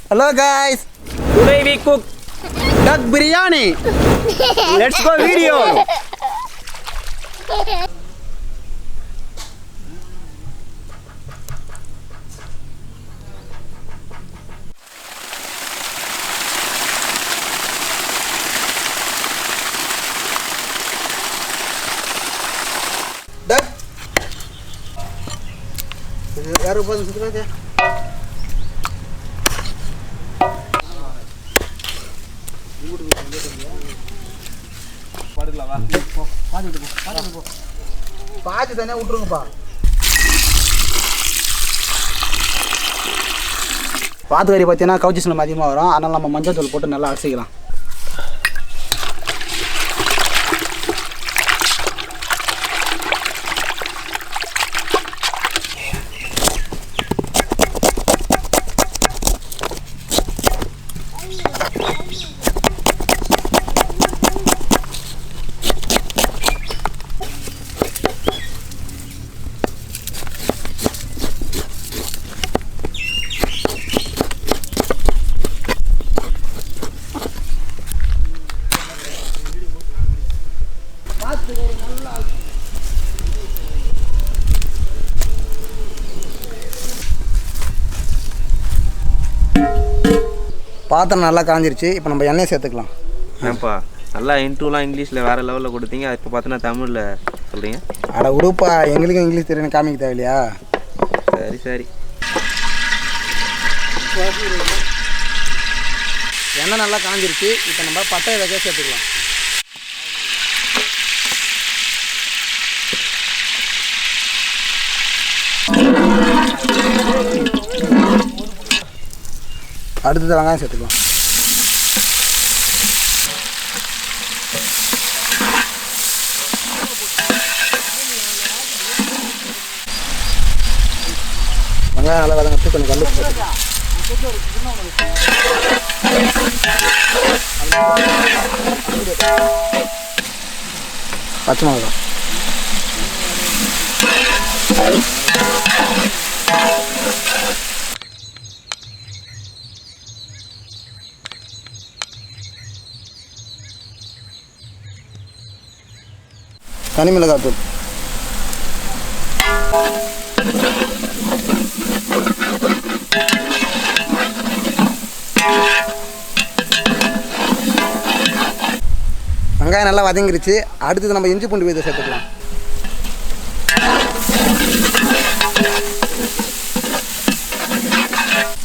Hello guys, Today we cook Duck Biryani. Let's go video. Duck. Baru pun sudah aja. பாதி தனியாக விட்டுருங்கப்பா. பாத்து கறி பார்த்தீங்கன்னா கவுச்சி ஸ்மெல் அதிகமாக வரும். அதனால் நம்ம மஞ்சள் தூள் போட்டு நல்லா அரைச்சிக்கலாம். பாத்திரம் நல்லா காஞ்சிருச்சு. இப்போ நம்ம எண்ணெய் சேர்த்துக்கலாம். ஏன்ப்பா நல்லா இன்ட்ரூலாம் இங்கிலீஷில் வேறு லெவலில் கொடுத்தீங்க. இப்போ பார்த்தீங்கன்னா தமிழில் சொல்கிறீங்க. அட உடுப்பா, எங்களுக்கும் இங்கிலீஷ் தெரியும், காமிக்க தேவையில்லையா? சரி சரி. எண்ணெய் நல்லா காஞ்சிருச்சு. இப்போ நம்ம பட்டை வகை சேர்த்துக்கலாம். அடுத்தது வெங்காயம் சேர்த்துக்கலாம். வெங்காயம் நல்லா வதங்கிட்டு கொஞ்சம் கல் சேர்த்துக்கலாம். பச்சை மிளகாய், தனி மிளகாய் தூள், வெங்காயம் நல்லா வதங்கிருச்சு. அடுத்தது நம்ம இஞ்சி பூண்டு விதை சேர்த்துக்கலாம்.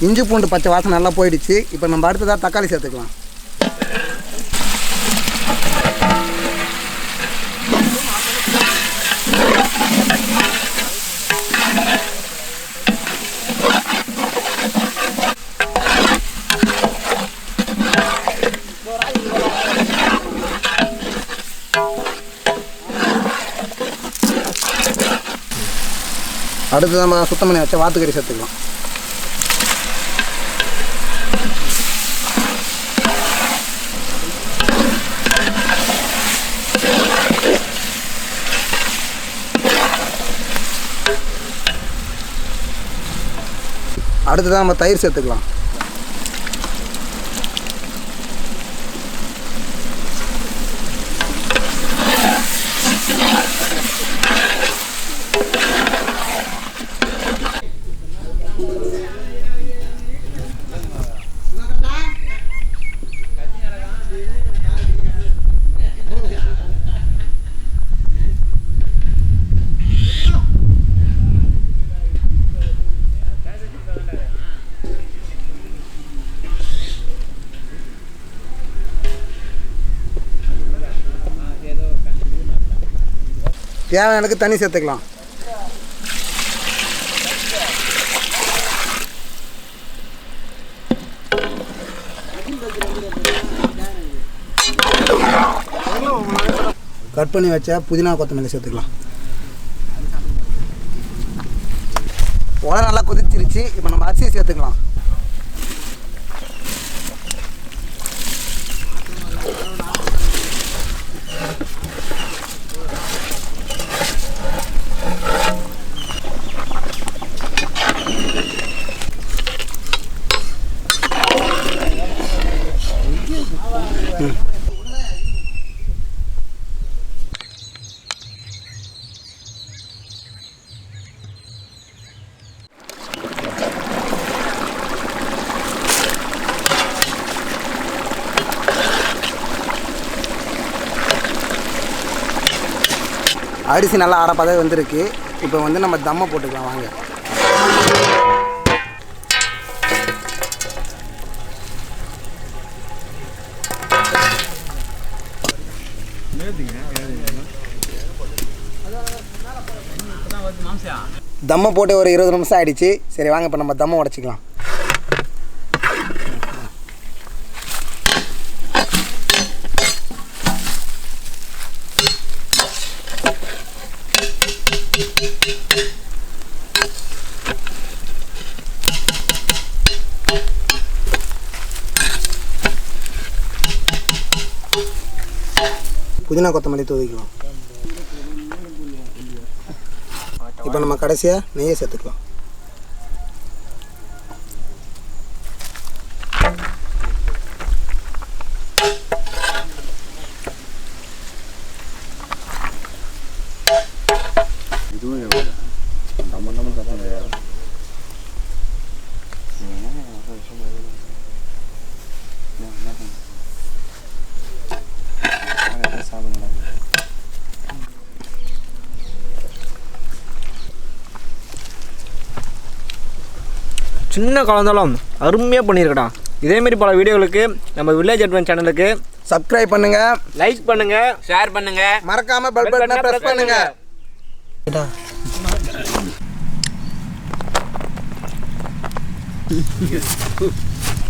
இஞ்சி பூண்டு பச்சை வாசனை நல்லா போயிடுச்சு. இப்போ நம்ம அடுத்ததாக தக்காளி சேர்த்துக்கலாம். அடுத்து நம்ம சுத்தம் பண்ணி வச்ச வாத்துக்கறி சேர்த்துக்கலாம். அடுத்ததான் நம்ம தயிர் சேர்த்துக்கலாம். தேவையானதுக்கு தண்ணி சேர்த்துக்கலாம். கட் பண்ணி வச்சா புதினா கொத்தமல்லி சேர்த்துக்கலாம். உடனே நல்லா கொதிச்சிருச்சு. இப்போ நம்ம அரிசி சேர்த்துக்கலாம். அரிசி நல்லா அரைப்பதே வந்துருக்கு. இப்போ வந்து நம்ம தம்மை போட்டுக்கலாம் வாங்க. தம்மை போட்டு ஒரு 20 நிமிஷம் ஆகிடுச்சு. சரி வாங்க இப்போ நம்ம தம்மை உடச்சிக்கலாம். புதினா கொத்தமல்லி தூவிக்கலாம். இப்போ நம்ம கடைசியாக நெய்யை சேர்த்துக்கலாம். சின்ன குழந்தாலும் அருமையாக பண்ணியிருக்கடா. இதேமாரி பல வீடியோகளுக்கு நம்ம வில்லேஜ் அட்வென்ச்சர் சேனலுக்கு சப்ஸ்கிரைப் பண்ணுங்கள், லைக் பண்ணுங்கள், ஷேர் பண்ணுங்கள், மறக்காமல் பெல் பட்டனை ப்ரெஸ் பண்ணுங்கள்.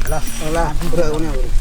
நல்லா